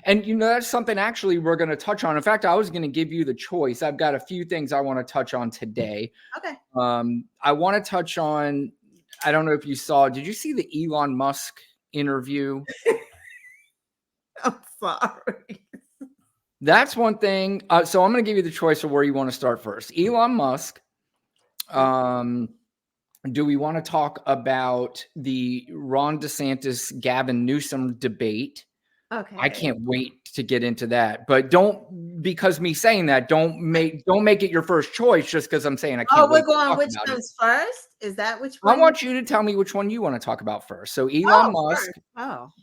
And, that's something actually we're going to touch on. In fact, I was going to give you the choice. I've got a few things I want to touch on today. Okay. I want to touch on, I don't know if you saw, did you see the Elon Musk interview? I'm sorry. That's one thing. So I'm going to give you the choice of where you want to start first. Elon Musk. Do we want to talk about the Ron DeSantis, Gavin Newsom debate? Okay. I can't wait to get into that. But because me saying that, don't make it your first choice just because I'm saying I can't wait. We're going which comes first? Is that which one? I want you to tell me which one you want to talk about first. So Elon Musk,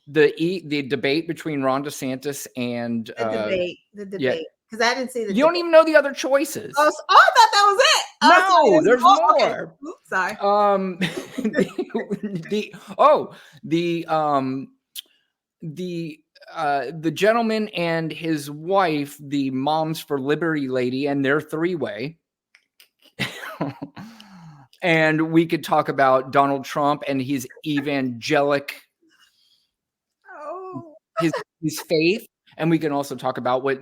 the debate between Ron DeSantis and the debate. Because I didn't see the. You don't even know the other choices. I thought that was it. No, there's more. Okay. Oops, sorry. The gentleman and his wife, the Momms4Liberty lady, and their three-way. And we could talk about Donald Trump and his evangelic, his faith. And we can also talk about what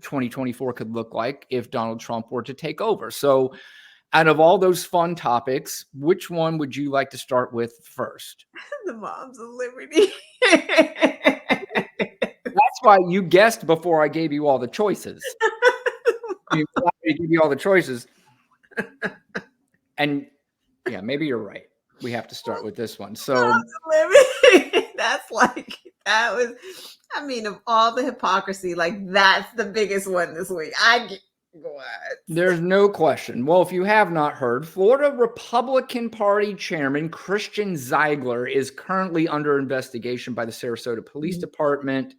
2024 could look like if Donald Trump were to take over. So out of all those fun topics, which one would you like to start with first? The Momms4Liberty. That's why you guessed before I gave you all the choices. You wanted me to give you all the choices. And yeah, maybe you're right. We have to start with this one. So that's like, that was, I mean, of all the hypocrisy, like that's the biggest one this week. What? There's no question. Well, if you have not heard, Florida Republican Party Chairman Christian Ziegler is currently under investigation by the Sarasota Police Department.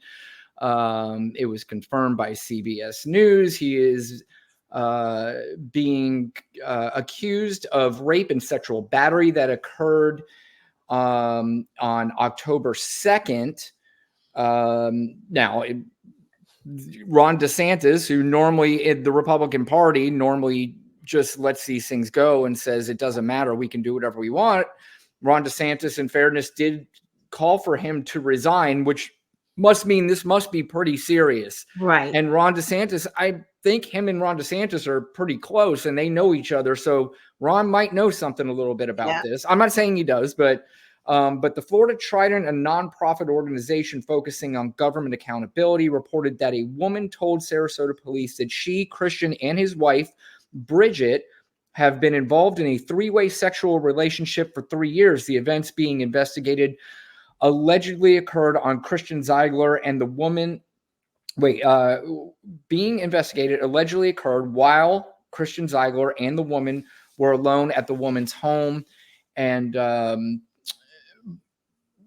It was confirmed by CBS News. He is being accused of rape and sexual battery that occurred on October 2nd. Now, Ron DeSantis, who normally in the Republican Party normally just lets these things go and says it doesn't matter, we can do whatever we want. Ron DeSantis, in fairness, did call for him to resign, which must mean this must be pretty serious. Right. And Ron DeSantis, I think him and Ron DeSantis are pretty close and they know each other. So Ron might know something a little bit about this. I'm not saying he does, but the Florida Trident, a nonprofit organization focusing on government accountability, reported that a woman told Sarasota police that she, Christian, and his wife, Bridget, have been involved in a three-way sexual relationship for 3 years. The events being investigated allegedly occurred on Christian Ziegler and the woman. Being investigated allegedly occurred while Christian Ziegler and the woman were alone at the woman's home. And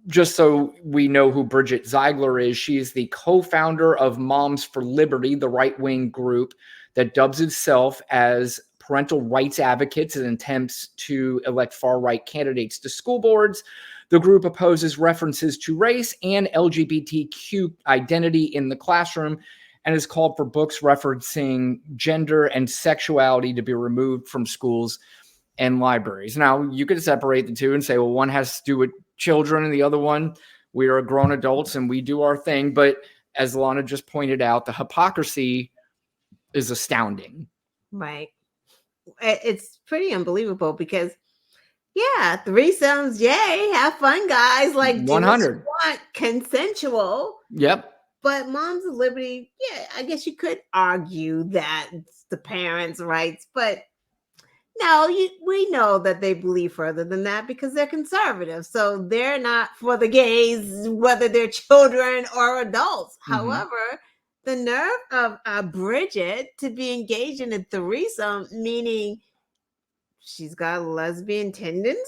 just so we know who Bridget Ziegler is, she is the co-founder of Momms4Liberty, the right-wing group that dubs itself as parental rights advocates and attempts to elect far-right candidates to school boards. The group opposes references to race and LGBTQ identity in the classroom and has called for books referencing gender and sexuality to be removed from schools and libraries. Now, you could separate the two and say, well, one has to do with children and the other one, we are grown adults and we do our thing. But as Lana just pointed out, the hypocrisy is astounding. Right. It's pretty unbelievable because, yeah, threesomes, yay, have fun, guys. Like 100. Want consensual. Yep. But Momms4Liberty, yeah, I guess you could argue that it's the parents' rights, but no, we know that they believe further than that because they're conservative. So they're not for the gays, whether they're children or adults. Mm-hmm. However, the nerve of Bridget to be engaged in a threesome, meaning she's got lesbian tendencies.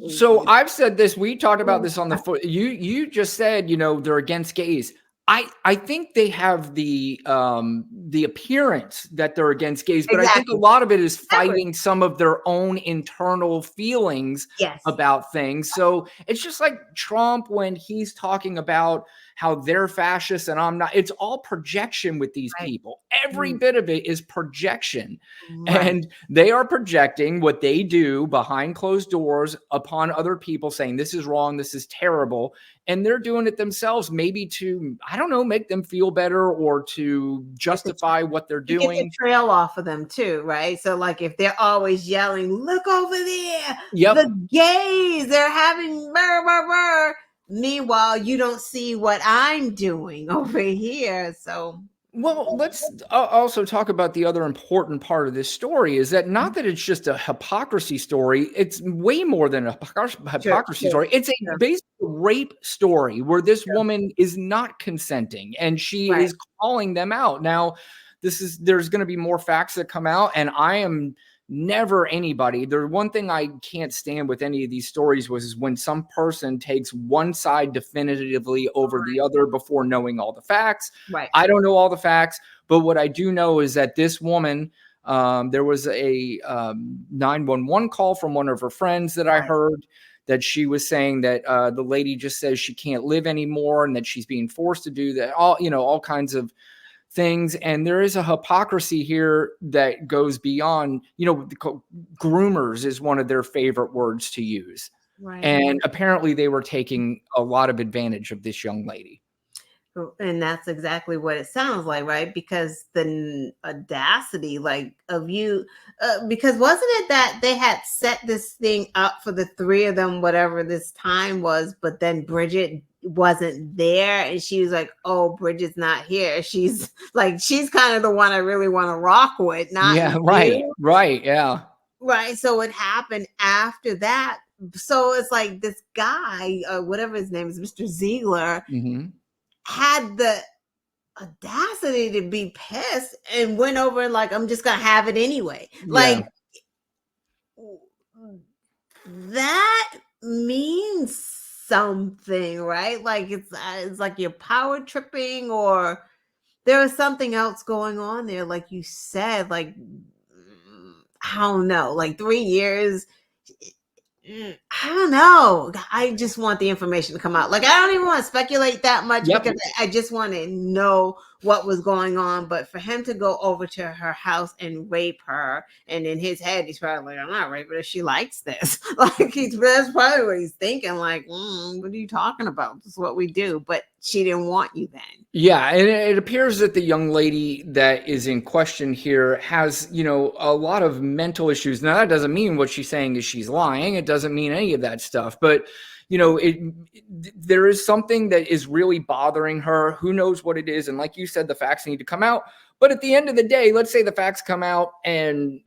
So I've said this. We talked about this on the foot. You just said, they're against gays. I think they have the appearance that they're against gays, but I think a Exactly. lot of it is Never. fighting some of their own internal feelings Yes. about things. So it's just like Trump when he's talking about how they're fascists and I'm not. It's all projection with these Right. people. Every Mm, bit of it is projection. right. And they are projecting what they do behind closed doors upon other people, saying this is wrong, this is terrible, and they're doing it themselves, maybe to, I don't know, make them feel better or to Get the justify what they're You get the doing. trail off of them too, right? So, like, if they're always yelling, "Look over there, Yep. the gays, they're having blah, blah, blah." Meanwhile, you don't see what I'm doing over here. So, Well, let's also talk about the other important part of this story is that not that it's just a hypocrisy story, it's way more than a sure, hypocrisy sure, story. It's a sure, basic rape story where this sure. woman is not consenting and she Right, is calling them out. Now, there's going to be more facts that come out, and I am never anybody. The one thing I can't stand with any of these stories was is when some person takes one side definitively over the other before knowing all the facts. right, I don't know all the facts, but what I do know is that this woman, there was a 911 call from one of her friends that I right, heard that she was saying that the lady just says she can't live anymore and that she's being forced to do that, all kinds of things. And there is a hypocrisy here that goes beyond, groomers is one of their favorite words to use. right. And apparently they were taking a lot of advantage of this young lady. And that's exactly what it sounds like, right? Because the audacity, like, of you, because wasn't it that they had set this thing up for the three of them, whatever this time was, but then Bridget wasn't there, and she was like, "Oh, Bridget's not here." She's like, she's kind of the one I really want to rock with, not Yeah, right, you, right, yeah. right? So it happened after that. So it's like this guy, whatever his name is, Mr. Ziegler, Mhm. had the audacity to be pissed and went over and like, I'm just gonna have it anyway. Yeah. Like, that means something, right? Like, it's like you're power tripping, or there was something else going on there, like you said, like, I don't know, like 3 years. I don't know. I just want the information to come out. Like, I don't even want to speculate that much Yep. because I just want to know what was going on. But for him to go over to her house and rape her, and in his head, he's probably like, I'm not raping her. She likes this. Like, that's probably what he's thinking. Like, what are you talking about? This is what we do. But she didn't want you then. Yeah, and it appears that the young lady that is in question here has, a lot of mental issues. Now, that doesn't mean what she's saying is she's lying. It doesn't mean any of that stuff. But, there is something that is really bothering her. Who knows what it is? And like you said, the facts need to come out. But at the end of the day, let's say the facts come out and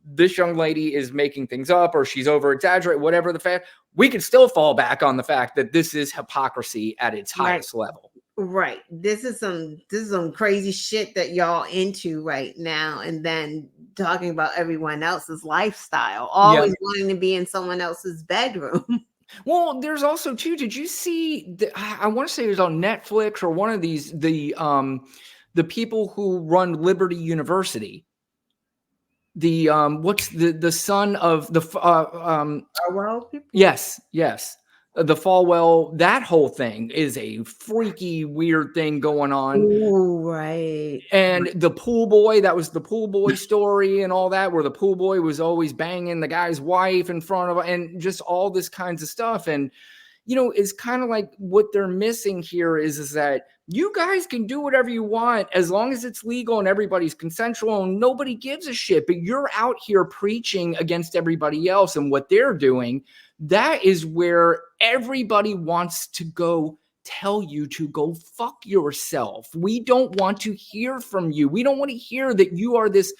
this young lady is making things up or she's over exaggerating, whatever the fact, we can still fall back on the fact that this is hypocrisy at its Right. highest level. Right. This is some crazy shit that y'all into right now, and then talking about everyone else's lifestyle, Yeah. always wanting to be in someone else's bedroom. Well, there's also too, did you see I want to say it was on Netflix or one of these, the people who run Liberty University. The what's the son of the Oh, well, people. yes, yes. The Falwell, that whole thing is a freaky weird thing going on. Ooh, right. And the pool boy, that was the pool boy story and all that, where the pool boy was always banging the guy's wife in front of, and just all this kinds of stuff. And, it's kind of like what they're missing here is that you guys can do whatever you want as long as it's legal and everybody's consensual and nobody gives a shit. But you're out here preaching against everybody else and what they're doing. That is where everybody wants to go tell you to go fuck yourself. We don't want to hear from you. We don't want to hear that you are this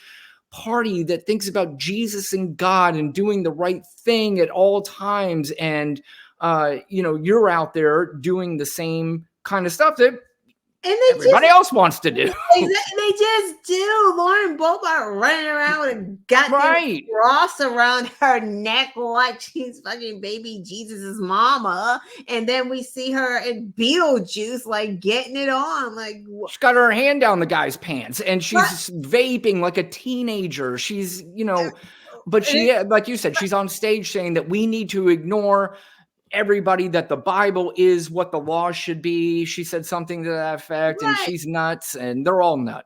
party that thinks about Jesus and God and doing the right thing at all times. And, you're out there doing the same kind of stuff that And they everybody else wants to do. they just do. Lauren Boebert running around with a goddamn cross around her neck like she's fucking baby Jesus's mama. And then we see her in Beetlejuice, like getting it on. Like she's got her hand down the guy's pants and she's vaping like a teenager. She's, but she, like you said, she's on stage saying that we need to ignore everybody, that the Bible is what the law should be. She said something to that effect, and she's nuts, and they're all nuts.